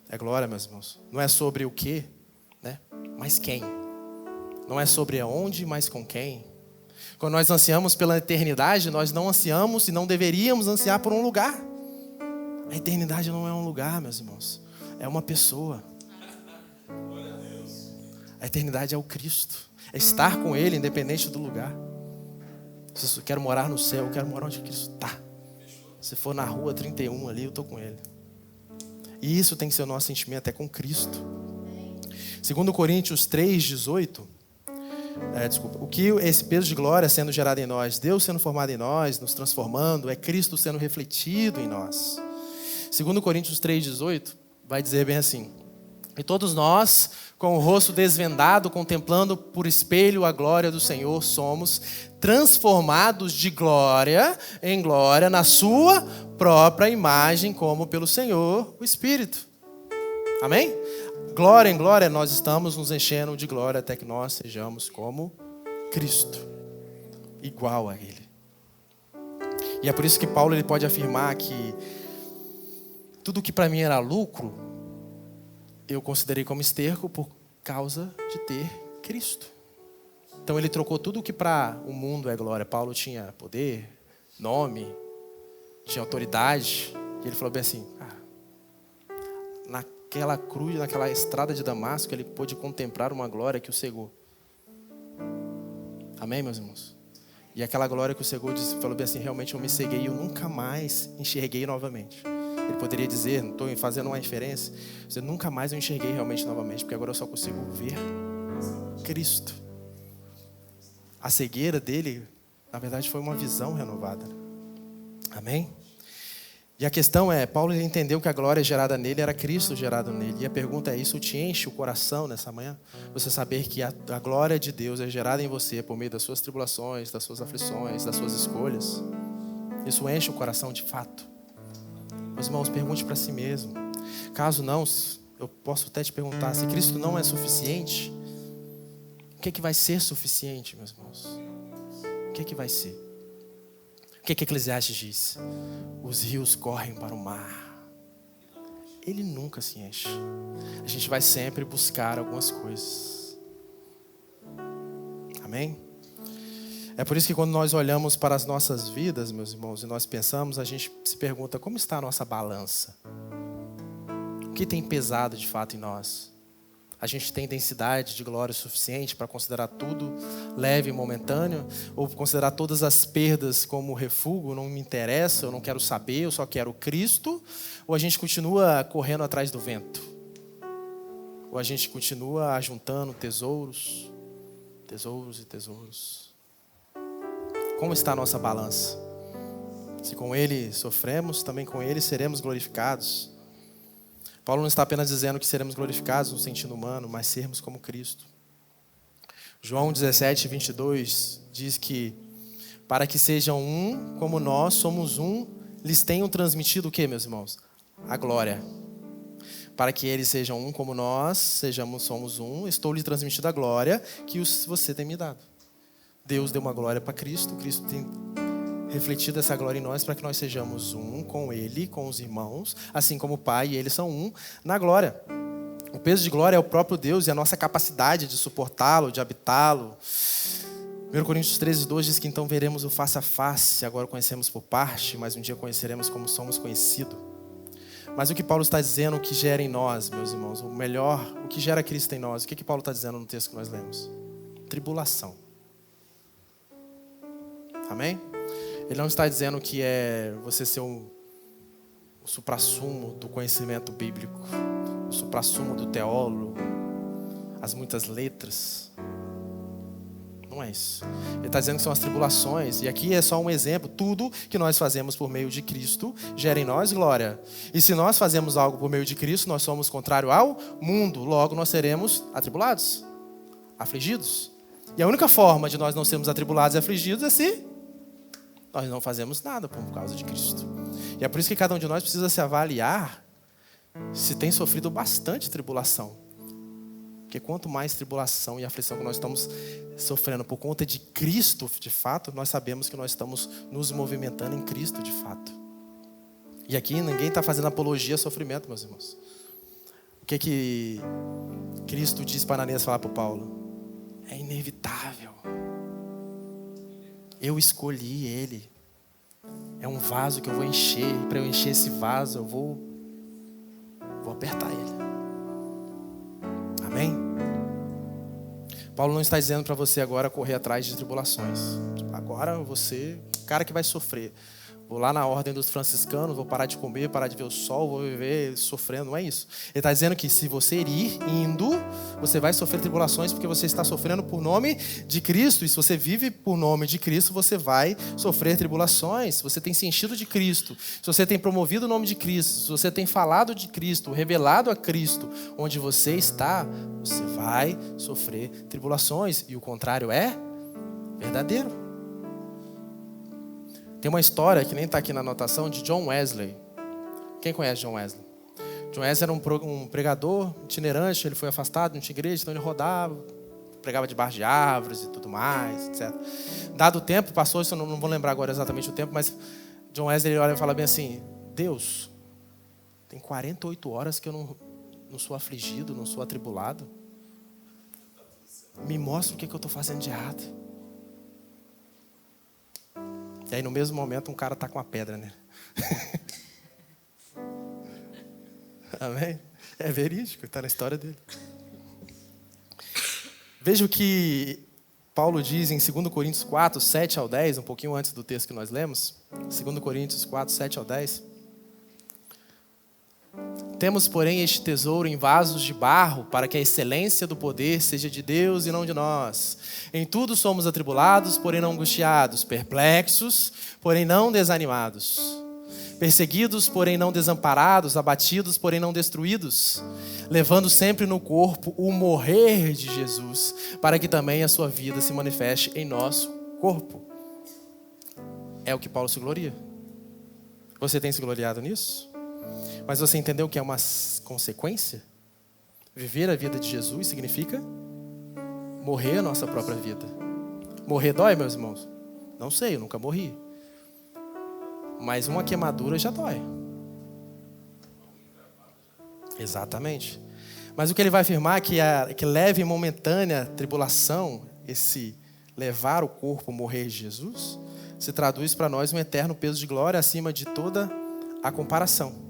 é glória, meus irmãos. Não é sobre o que, né? Mas quem. Não é sobre aonde, mas com quem. Quando nós ansiamos pela eternidade, nós não ansiamos e não deveríamos ansiar por um lugar. A eternidade não é um lugar, meus irmãos. É uma pessoa. A eternidade é o Cristo. É estar com Ele, independente do lugar. Se eu quero morar no céu, eu quero morar onde Cristo está. Se for na rua 31 ali, eu estou com Ele. E isso tem que ser o nosso sentimento, é com Cristo. 2 Coríntios 3:18. O que esse peso de glória sendo gerado em nós, Deus sendo formado em nós, nos transformando, é Cristo sendo refletido em nós. 2 Coríntios 3:18 vai dizer bem assim: E todos nós, com o rosto desvendado, contemplando por espelho a glória do Senhor, somos transformados de glória em glória na sua própria imagem, como pelo Senhor, o Espírito. Amém? Glória em glória, nós estamos nos enchendo de glória até que nós sejamos como Cristo, igual a Ele. E é por isso que Paulo ele pode afirmar que tudo que para mim era lucro, eu considerei como esterco por causa de ter Cristo. Então ele trocou tudo o que para o mundo é glória. Paulo tinha poder, nome, tinha autoridade. E ele falou bem assim, naquela cruz, naquela estrada de Damasco, ele pôde contemplar uma glória que o cegou. Amém, meus irmãos? E aquela glória que o cegou falou bem assim, realmente eu me ceguei e eu nunca mais enxerguei novamente. Ele poderia dizer, não estou fazendo uma referência, nunca mais eu enxerguei realmente novamente, porque agora eu só consigo ver Cristo. A cegueira dele, na verdade, foi uma visão renovada. Amém? E a questão é, Paulo entendeu que a glória gerada nele era Cristo gerado nele. E a pergunta é, isso te enche o coração nessa manhã? Você saber que a glória de Deus é gerada em você por meio das suas tribulações, das suas aflições, das suas escolhas. Isso enche o coração de fato. Meus irmãos, pergunte para si mesmo. Caso não, eu posso até te perguntar, se Cristo não é suficiente, o que é que vai ser suficiente, meus irmãos? O que é que vai ser? O que é que Eclesiastes diz? Os rios correm para o mar. Ele nunca se enche. A gente vai sempre buscar algumas coisas. Amém? É por isso que quando nós olhamos para as nossas vidas, meus irmãos, e nós pensamos, a gente se pergunta, como está a nossa balança? O que tem pesado de fato em nós? A gente tem densidade de glória suficiente para considerar tudo leve e momentâneo? Ou considerar todas as perdas como refúgio, não me interessa, eu não quero saber, eu só quero Cristo? Ou a gente continua correndo atrás do vento? Ou a gente continua ajuntando tesouros, tesouros e tesouros? Como está a nossa balança? Se com Ele sofremos, também com Ele seremos glorificados. Paulo não está apenas dizendo que seremos glorificados no sentido humano, mas sermos como Cristo. João 17, 22 diz que para que sejam um como nós somos um, lhes tenham transmitido o que, meus irmãos? A glória. Para que eles sejam um como nós, somos um, estou lhe transmitindo a glória que você tem me dado. Deus deu uma glória para Cristo, Cristo tem refletido essa glória em nós para que nós sejamos um com Ele, com os irmãos, assim como o Pai e Ele são um na glória. O peso de glória é o próprio Deus e a nossa capacidade de suportá-lo, de habitá-lo. 1 Coríntios 13, 2 diz que então veremos o face a face, agora conhecemos por parte, mas um dia conheceremos como somos conhecidos. Mas o que Paulo está dizendo, o que gera em nós, meus irmãos, o melhor, o que gera Cristo em nós, o que Paulo está dizendo no texto que nós lemos? Tribulação. Amém? Ele não está dizendo que é você ser o suprassumo do conhecimento bíblico, o suprassumo do teólogo, as muitas letras. Não é isso. Ele está dizendo que são as tribulações. E aqui é só um exemplo. Tudo que nós fazemos por meio de Cristo gera em nós glória. E se nós fazemos algo por meio de Cristo, nós somos contrário ao mundo. Logo nós seremos atribulados, afligidos. E a única forma de nós não sermos atribulados e afligidos é se nós não fazemos nada por causa de Cristo. E é por isso que cada um de nós precisa se avaliar se tem sofrido bastante tribulação. Porque quanto mais tribulação e aflição que nós estamos sofrendo por conta de Cristo, de fato, nós sabemos que nós estamos nos movimentando em Cristo, de fato. E aqui ninguém está fazendo apologia ao sofrimento, meus irmãos. O que Cristo diz para Ananias falar para o Paulo? É inevitável. Eu escolhi ele. É um vaso que eu vou encher. E para eu encher esse vaso, eu vou apertar ele. Amém? Paulo não está dizendo para você agora correr atrás de tribulações. Agora você, o cara que vai sofrer. Vou lá na ordem dos franciscanos, vou parar de comer, parar de ver o sol, vou viver sofrendo. Não é isso. Ele está dizendo que se você ir indo, você vai sofrer tribulações porque você está sofrendo por nome de Cristo. E se você vive por nome de Cristo, você vai sofrer tribulações. Se você tem se enchido de Cristo, se você tem promovido o nome de Cristo, se você tem falado de Cristo, revelado a Cristo, onde você está, você vai sofrer tribulações. E o contrário é verdadeiro. Tem uma história, que nem está aqui na anotação, de John Wesley. Quem conhece John Wesley? John Wesley era um pregador itinerante, ele foi afastado, não tinha igreja, então ele rodava, pregava debaixo de árvores e tudo mais, etc. Dado o tempo, passou, isso eu não vou lembrar agora exatamente o tempo, mas John Wesley olha e fala bem assim: Deus, tem 48 horas que eu não sou afligido, não sou atribulado. Me mostra o que eu estou fazendo de errado. E aí no mesmo momento um cara está com uma pedra, né? Amém? É verídico, está na história dele. Veja o que Paulo diz em 2 Coríntios 4, 7 ao 10, um pouquinho antes do texto que nós lemos. 2 Coríntios 4, 7 ao 10. Temos, porém, este tesouro em vasos de barro, para que a excelência do poder seja de Deus e não de nós. Em tudo somos atribulados, porém não angustiados, perplexos, porém não desanimados, perseguidos, porém não desamparados, abatidos, porém não destruídos, levando sempre no corpo o morrer de Jesus, para que também a sua vida se manifeste em nosso corpo. É o que Paulo se gloria. Você tem se gloriado nisso? Mas você entendeu que é uma consequência? Viver a vida de Jesus significa morrer a nossa própria vida. Morrer dói, meus irmãos? Não sei, eu nunca morri. Mas uma queimadura já dói. Exatamente. Mas o que ele vai afirmar é que leve e momentânea tribulação, esse levar o corpo, morrer de Jesus, se traduz para nós um eterno peso de glória acima de toda a comparação.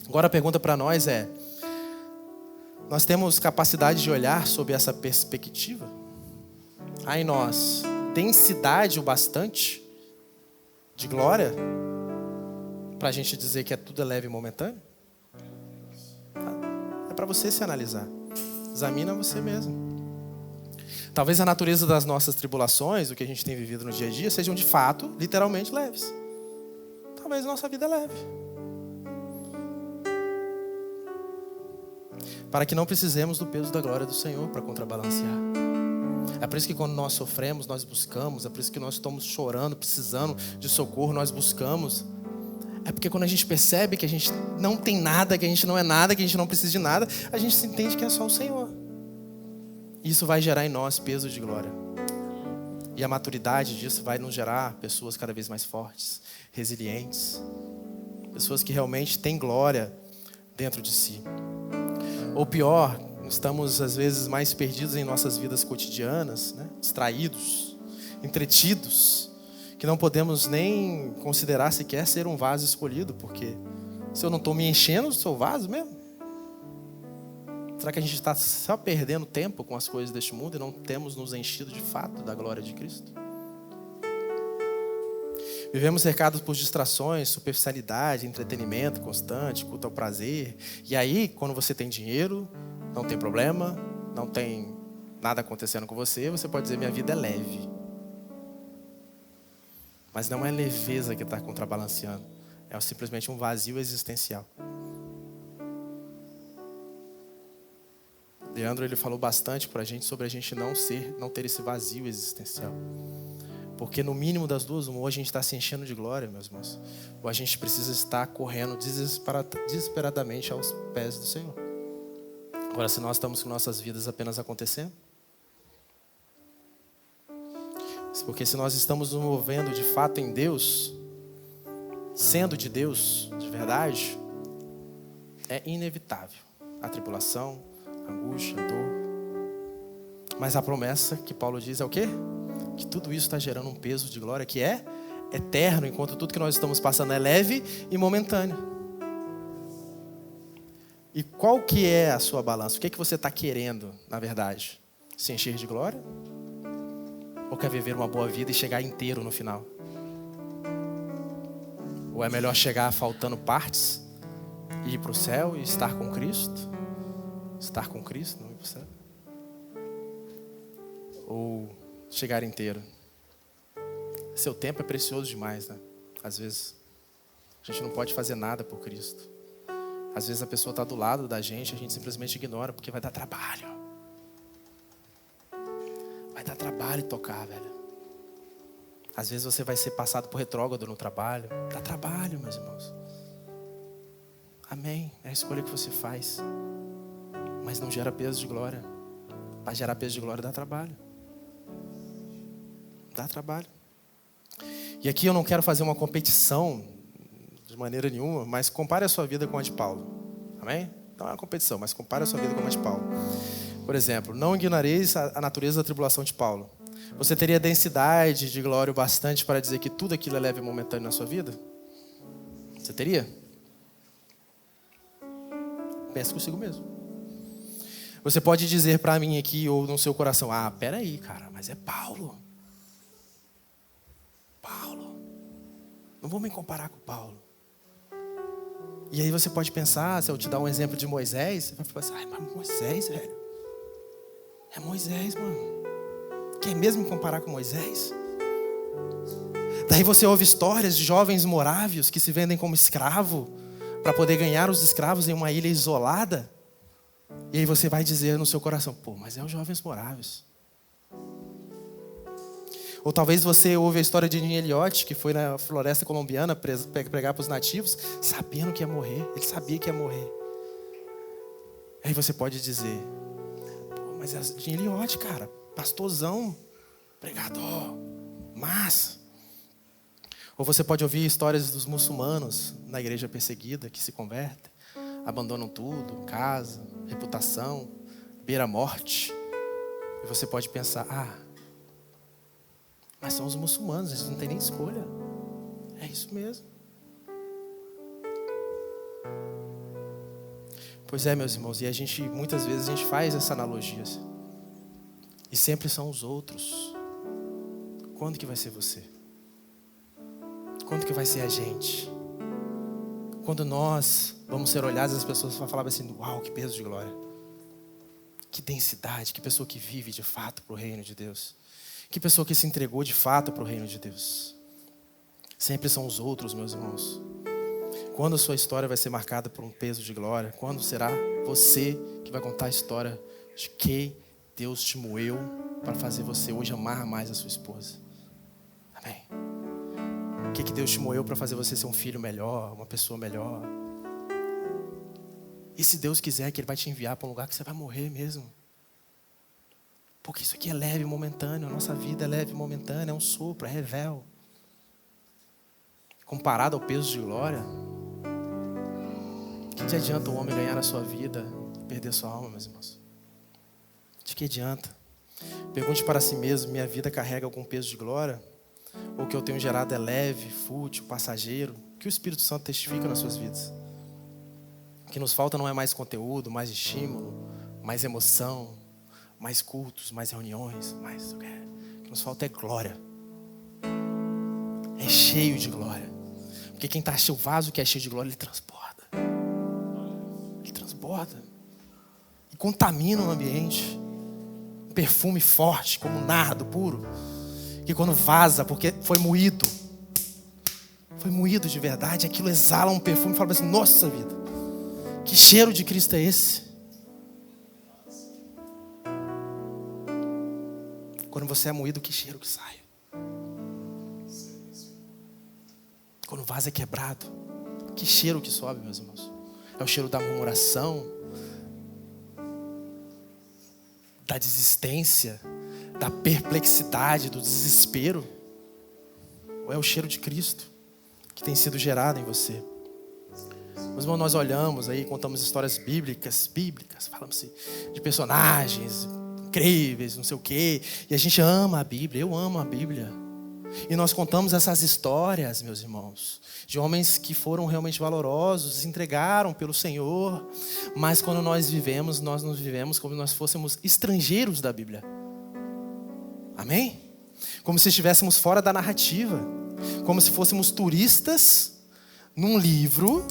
Agora a pergunta para nós é: nós temos capacidade de olhar sob essa perspectiva? Há em nós densidade o bastante de glória para a gente dizer que tudo é leve e momentâneo? É para você se analisar. Examina você mesmo. Talvez a natureza das nossas tribulações, o que a gente tem vivido no dia a dia, sejam de fato, literalmente leves. Talvez a nossa vida é leve. Para que não precisemos do peso da glória do Senhor para contrabalancear. É por isso que quando nós sofremos, nós buscamos. É por isso que nós estamos chorando, precisando de socorro, nós buscamos. É porque quando a gente percebe que a gente não tem nada, que a gente não é nada, que a gente não precisa de nada, a gente se entende que é só o Senhor. Isso vai gerar em nós peso de glória. E a maturidade disso vai nos gerar pessoas cada vez mais fortes, resilientes. Pessoas que realmente têm glória dentro de si. Ou pior, estamos às vezes mais perdidos em nossas vidas cotidianas, né? Distraídos, entretidos, que não podemos nem considerar sequer ser um vaso escolhido, porque se eu não estou me enchendo do seu vaso mesmo, será que a gente está só perdendo tempo com as coisas deste mundo e não temos nos enchido de fato da glória de Cristo? Vivemos cercados por distrações, superficialidade, entretenimento constante, culto ao prazer. E aí, quando você tem dinheiro, não tem problema, não tem nada acontecendo com você, você pode dizer: minha vida é leve. Mas não é leveza que está contrabalanceando, é simplesmente um vazio existencial. Leandro, ele falou bastante para a gente sobre a gente não ter esse vazio existencial. Porque no mínimo das duas, ou a gente está se enchendo de glória, meus irmãos, ou a gente precisa estar correndo desesperadamente aos pés do Senhor. Agora, se nós estamos com nossas vidas apenas acontecendo, porque se nós estamos nos movendo de fato em Deus, sendo de Deus de verdade, é inevitável a tribulação, a angústia, a dor. Mas a promessa que Paulo diz é o quê? Que tudo isso está gerando um peso de glória que é eterno, enquanto tudo que nós estamos passando é leve e momentâneo. E qual que é a sua balança? O que é que você está querendo, na verdade? Se encher de glória? Ou quer viver uma boa vida e chegar inteiro no final? Ou é melhor chegar faltando partes e ir para o céu e estar com Cristo? Estar com Cristo, não ir para o céu? Ou chegar inteiro? Seu tempo é precioso demais, né? Às vezes a gente não pode fazer nada por Cristo. Às vezes a pessoa está do lado da gente, a gente simplesmente ignora porque vai dar trabalho. Vai dar trabalho tocar, velho. Às vezes você vai ser passado por retrógrado no trabalho. Dá trabalho, meus irmãos. Amém. É a escolha que você faz. Mas não gera peso de glória. Para gerar peso de glória dá trabalho. Dá trabalho. E aqui eu não quero fazer uma competição de maneira nenhuma, mas compare a sua vida com a de Paulo. Amém? Não é uma competição, mas compare a sua vida com a de Paulo. Por exemplo, não ignoreis a natureza da tribulação de Paulo. Você teria densidade de glória o bastante para dizer que tudo aquilo é leve e momentâneo na sua vida? Você teria? Pense consigo mesmo. Você pode dizer para mim aqui ou no seu coração: ah, peraí, cara, mas é Paulo. Paulo. Não vou me comparar com Paulo. E aí você pode pensar, se eu te dar um exemplo de Moisés, você vai pensar: ai, mas Moisés, velho. É Moisés, mano. Quer mesmo me comparar com Moisés? Daí você ouve histórias de jovens morávios que se vendem como escravo para poder ganhar os escravos em uma ilha isolada. E aí você vai dizer no seu coração: pô, mas é os jovens morávios. Ou talvez você ouve a história de Jim Elliot, que foi na floresta colombiana pregar para os nativos, sabendo que ia morrer. Ele sabia que ia morrer. Aí você pode dizer: pô, mas é Jim Elliot, cara. Pastorzão, pregador, massa. Ou você pode ouvir histórias dos muçulmanos na igreja perseguida que se convertem, abandonam tudo, casa, reputação, beira a morte. E você pode pensar: ah, mas são os muçulmanos, eles não têm nem escolha. É isso mesmo. Pois é, meus irmãos, e muitas vezes a gente faz essa analogia. E sempre são os outros. Quando que vai ser você? Quando que vai ser a gente? Quando nós vamos ser olhados, as pessoas vão falar assim: uau, que peso de glória. Que densidade, que pessoa que vive de fato para o reino de Deus. Que pessoa que se entregou de fato para o reino de Deus. Sempre são os outros, meus irmãos. Quando a sua história vai ser marcada por um peso de glória? Quando será você que vai contar a história de que Deus te moeu para fazer você hoje amar mais a sua esposa? Amém? O que Deus te moeu para fazer você ser um filho melhor, uma pessoa melhor? E se Deus quiser, que Ele vai te enviar para um lugar que você vai morrer mesmo? Porque isso aqui é leve e momentâneo. A nossa vida é leve e momentânea. É um sopro, é revel. Comparado ao peso de glória, o que adianta o homem ganhar a sua vida e perder a sua alma, meus irmãos? De que adianta? Pergunte para si mesmo: minha vida carrega algum peso de glória? Ou o que eu tenho gerado é leve, fútil, passageiro? O que o Espírito Santo testifica nas suas vidas? O que nos falta não é mais conteúdo, mais estímulo, mais emoção, mais cultos, mais reuniões, mais o que nos falta é glória. É cheio de glória. Porque quem está cheio, o vaso que é cheio de glória, ele transborda. Ele transborda. E contamina o ambiente. Um perfume forte, como um nardo puro. Que quando vaza, porque foi moído. Foi moído de verdade. Aquilo exala um perfume e fala assim: nossa vida, que cheiro de Cristo é esse? Quando você é moído, que cheiro que sai? Quando o vaso é quebrado, que cheiro que sobe, meus irmãos? É o cheiro da murmuração, da desistência, da perplexidade, do desespero? Ou é o cheiro de Cristo que tem sido gerado em você? Meus irmãos, nós olhamos aí, contamos histórias bíblicas, falamos de personagens incríveis, não sei o quê, e a gente ama a Bíblia. Eu amo a Bíblia. E nós contamos essas histórias, meus irmãos, de homens que foram realmente valorosos, se entregaram pelo Senhor, mas quando nós nos vivemos como se nós fôssemos estrangeiros da Bíblia. Amém? Como se estivéssemos fora da narrativa, como se fôssemos turistas num livro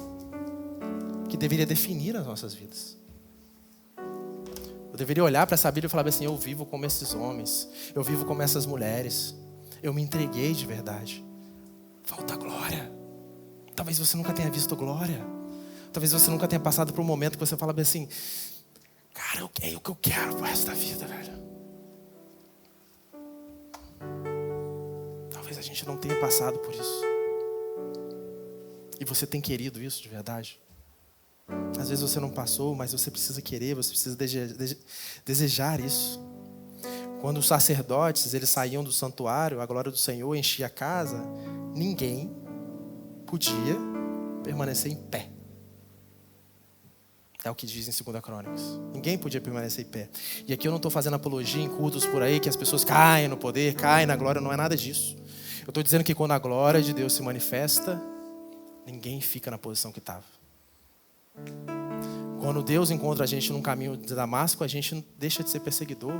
que deveria definir as nossas vidas. Eu deveria olhar para essa Bíblia e falar assim: eu vivo como esses homens, eu vivo como essas mulheres, eu me entreguei de verdade. Falta glória. Talvez você nunca tenha visto glória. Talvez você nunca tenha passado por um momento que você fala bem assim: cara, é o que eu quero pro resto da vida, velho. Talvez a gente não tenha passado por isso. E você tem querido isso de verdade? Às vezes você não passou, mas você precisa querer, você precisa desejar isso. Quando os sacerdotes eles saíam do santuário, a glória do Senhor enchia a casa, ninguém podia permanecer em pé. É o que diz em 2 Crônicas. Ninguém podia permanecer em pé. E aqui eu não estou fazendo apologia em cultos por aí, que as pessoas caem no poder, caem na glória, não é nada disso. Eu estou dizendo que quando a glória de Deus se manifesta, ninguém fica na posição que estava. Quando Deus encontra a gente num caminho de Damasco, a gente deixa de ser perseguidor.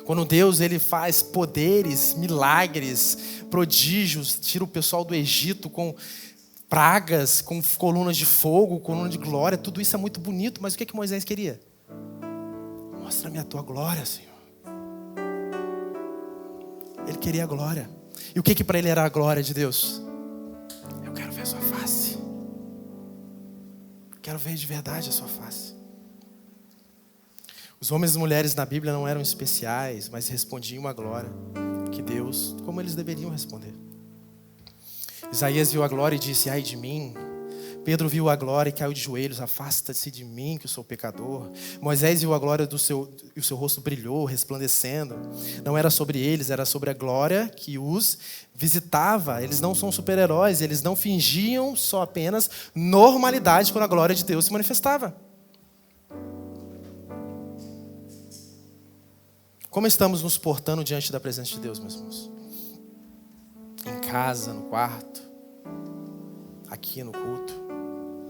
Quando Deus ele faz poderes, milagres, prodígios, tira o pessoal do Egito com pragas, com colunas de fogo, coluna de glória, tudo isso é muito bonito, mas o que Moisés queria? Mostra-me a tua glória, Senhor. Ele queria a glória. E o que para ele era a glória de Deus? Eu quero ver a sua face. Quero ver de verdade a sua face. Os homens e mulheres na Bíblia não eram especiais, mas respondiam a glória que Deus, como eles deveriam responder. Isaías viu a glória e disse: ai de mim. Pedro viu a glória e caiu de joelhos: afasta-se de mim, que eu sou pecador. Moisés viu a glória e o seu rosto brilhou, resplandecendo. Não era sobre eles, era sobre a glória que os visitava. Eles não são super-heróis, eles não fingiam só apenas normalidade quando a glória de Deus se manifestava. Como estamos nos portando diante da presença de Deus, meus irmãos? Em casa, no quarto, aqui no culto,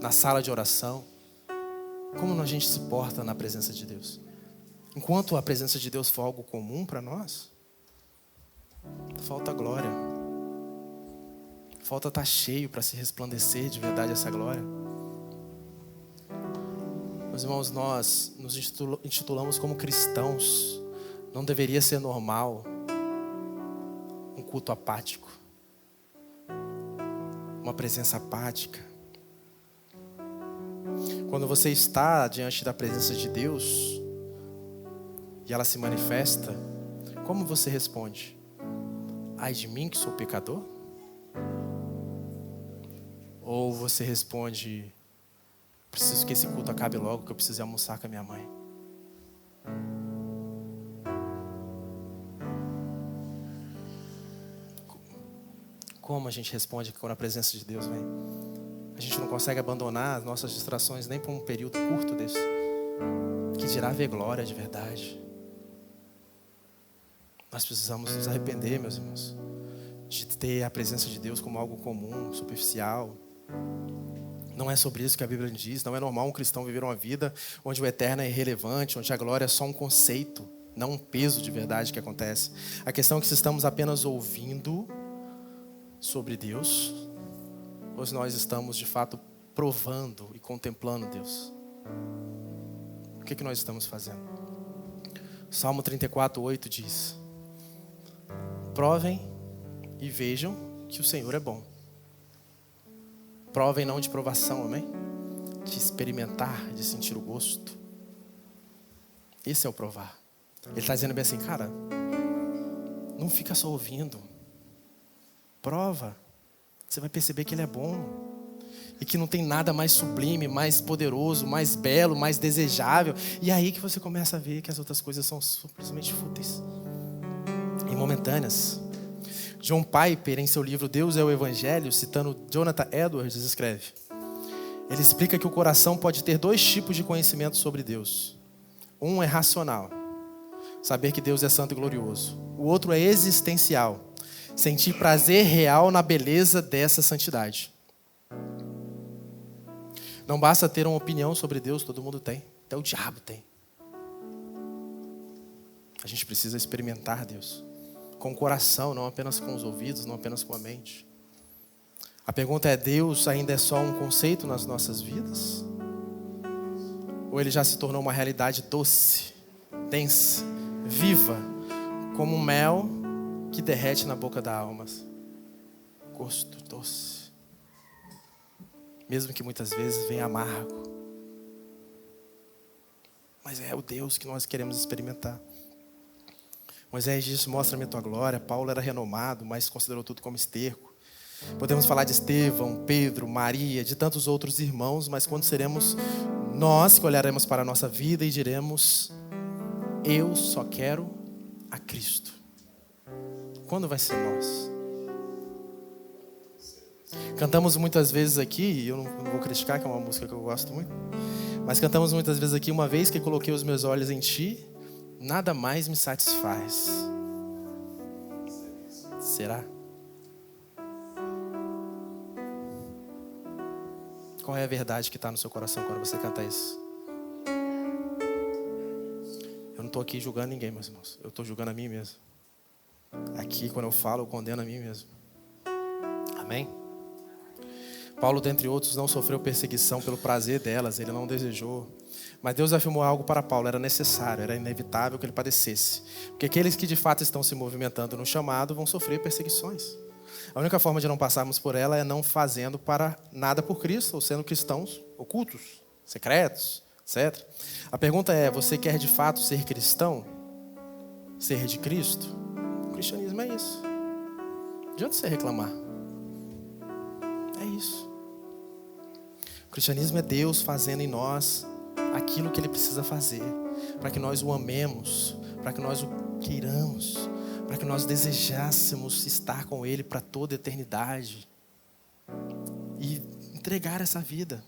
na sala de oração. Como a gente se porta na presença de Deus? Enquanto a presença de Deus for algo comum para nós, falta glória. Falta estar cheio para se resplandecer de verdade essa glória. Meus irmãos, nós nos intitulamos como cristãos. Não deveria ser normal um culto apático, uma presença apática. Quando você está diante da presença de Deus e ela se manifesta, como você responde? Ai de mim que sou pecador? Ou você responde: preciso que esse culto acabe logo, que eu preciso ir almoçar com a minha mãe? Como a gente responde quando a presença de Deus vem? A gente não consegue abandonar as nossas distrações nem por um período curto desse. Que dirá ver glória de verdade. Nós precisamos nos arrepender, meus irmãos, de ter a presença de Deus como algo comum, superficial. Não é sobre isso que a Bíblia diz. Não é normal um cristão viver uma vida onde o eterno é irrelevante, onde a glória é só um conceito, não um peso de verdade que acontece. A questão é que se estamos apenas ouvindo sobre Deus, ou nós estamos de fato provando e contemplando Deus. O que nós estamos fazendo? Salmo 34:8 diz: provem e vejam que o Senhor é bom. Provem não de provação, amém? De experimentar, de sentir o gosto. Esse é o provar. Ele está dizendo bem assim: cara, não fica só ouvindo. Prova. Você vai perceber que Ele é bom. E que não tem nada mais sublime, mais poderoso, mais belo, mais desejável. E é aí que você começa a ver que as outras coisas são simplesmente fúteis e momentâneas. John Piper, em seu livro Deus é o Evangelho, citando Jonathan Edwards, escreve: ele explica que o coração pode ter dois tipos de conhecimento sobre Deus. Um é racional, saber que Deus é santo e glorioso. O outro é existencial, sentir prazer real na beleza dessa santidade. Não basta ter uma opinião sobre Deus, todo mundo tem, até o diabo tem. A gente precisa experimentar Deus com o coração, não apenas com os ouvidos, não apenas com a mente. A pergunta é: Deus ainda é só um conceito nas nossas vidas? Ou Ele já se tornou uma realidade doce, densa, viva, como um mel que derrete na boca da alma? Gosto doce. Mesmo que muitas vezes venha amargo. Mas é o Deus que nós queremos experimentar. Moisés disse: mostra-me a tua glória. Paulo era renomado, mas considerou tudo como esterco. Podemos falar de Estevão, Pedro, Maria, de tantos outros irmãos, mas quando seremos nós que olharemos para a nossa vida e diremos: eu só quero a Cristo. Quando vai ser nós? Cantamos muitas vezes aqui, e eu não vou criticar, que é uma música que eu gosto muito, mas cantamos muitas vezes aqui: uma vez que coloquei os meus olhos em Ti, nada mais me satisfaz. Será? Qual é a verdade que está no seu coração quando você canta isso? Eu não estou aqui julgando ninguém, meus irmãos. Eu estou julgando a mim mesmo. Aqui, quando eu falo, eu condeno a mim mesmo. Amém? Paulo, dentre outros, não sofreu perseguição pelo prazer delas. Ele não desejou. Mas Deus afirmou algo para Paulo. Era necessário, era inevitável que ele padecesse. Porque aqueles que de fato estão se movimentando no chamado vão sofrer perseguições. A única forma de não passarmos por ela é não fazendo para nada por Cristo, ou sendo cristãos ocultos, secretos, etc. A pergunta é: você quer de fato ser cristão? Ser de Cristo? O cristianismo é isso. Não adianta você reclamar. É isso. O cristianismo é Deus fazendo em nós aquilo que Ele precisa fazer, para que nós o amemos, para que nós o queiramos, para que nós desejássemos estar com Ele para toda a eternidade e entregar essa vida,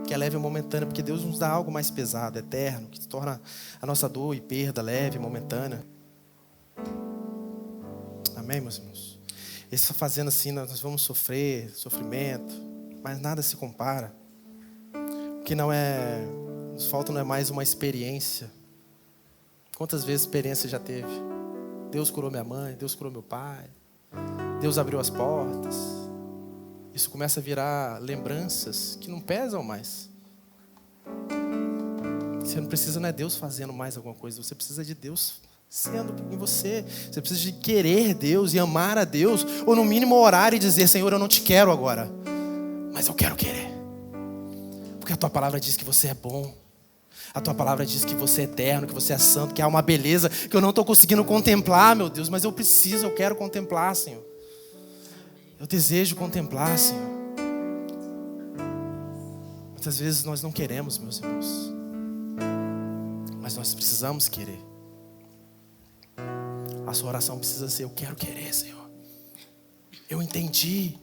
que é leve e momentânea, porque Deus nos dá algo mais pesado, eterno, que torna a nossa dor e perda leve e momentânea. Amém, meus irmãos? Esse fazendo assim, nós vamos sofrer, sofrimento, mas nada se compara. O que nos falta não é mais uma experiência. Quantas vezes experiência já teve? Deus curou minha mãe, Deus curou meu pai, Deus abriu as portas. Isso começa a virar lembranças que não pesam mais. Você não precisa, não é Deus fazendo mais alguma coisa, você precisa de Deus sendo em você. Você precisa de querer Deus e amar a Deus, ou no mínimo orar e dizer: Senhor, eu não te quero agora, mas eu quero querer. Porque a tua palavra diz que você é bom. A tua palavra diz que você é eterno, que você é santo, que há uma beleza que eu não estou conseguindo contemplar, meu Deus, mas eu quero contemplar, Senhor. Eu desejo contemplar, Senhor. Muitas vezes nós não queremos, meus irmãos, mas nós precisamos querer. A sua oração precisa ser: eu quero querer, Senhor. Eu entendi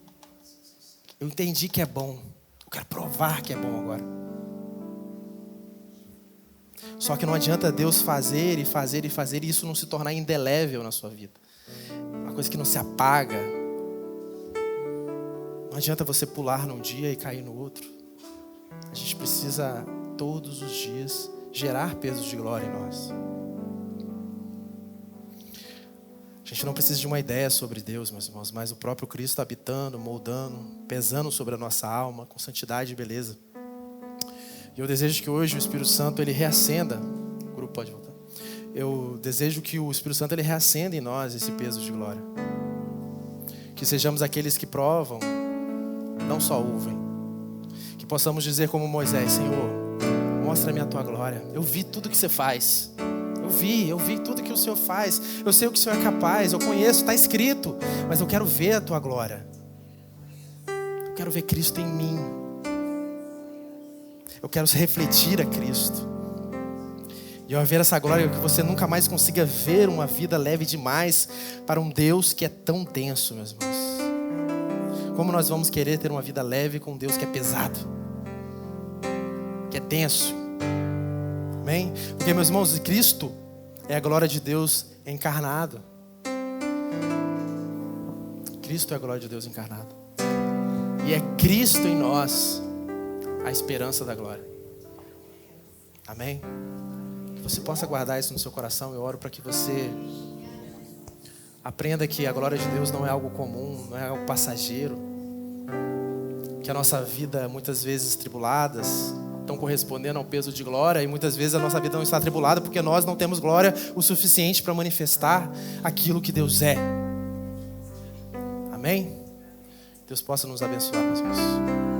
que é bom. Eu quero provar que é bom agora. Só que não adianta Deus fazer e fazer e fazer e isso não se tornar indelével na sua vida. Uma coisa que não se apaga. Não adianta você pular num dia e cair no outro. A gente precisa todos os dias gerar peso de glória em nós. A gente não precisa de uma ideia sobre Deus, meus irmãos, mas o próprio Cristo habitando, moldando, pesando sobre a nossa alma com santidade e beleza. E eu desejo que hoje o Espírito Santo ele reacenda. O grupo pode voltar. Eu desejo que o Espírito Santo ele reacenda em nós esse peso de glória. Que sejamos aqueles que provam, não só ouvem. Que possamos dizer como Moisés: Senhor, mostra-me a tua glória. Eu vi tudo que você faz. Eu vi tudo que o Senhor faz. Eu sei o que o Senhor é capaz. Eu conheço, está escrito. Mas eu quero ver a tua glória. Eu quero ver Cristo em mim. Eu quero refletir a Cristo. E ao ver essa glória, que você nunca mais consiga ver uma vida leve demais para um Deus que é tão denso, meus irmãos. Como nós vamos querer ter uma vida leve com um Deus que é pesado, que é denso? Amém? Porque, meus irmãos, Cristo é a glória de Deus encarnado. Cristo é a glória de Deus encarnado. E é Cristo em nós a esperança da glória. Amém? Que você possa guardar isso no seu coração. Eu oro para que você aprenda que a glória de Deus não é algo comum, não é algo passageiro. que a nossa vida, muitas vezes tribuladas, estão correspondendo ao peso de glória, e muitas vezes a nossa vida não está atribulada porque nós não temos glória o suficiente para manifestar aquilo que Deus é. Amém? Deus possa nos abençoar, meus irmãos.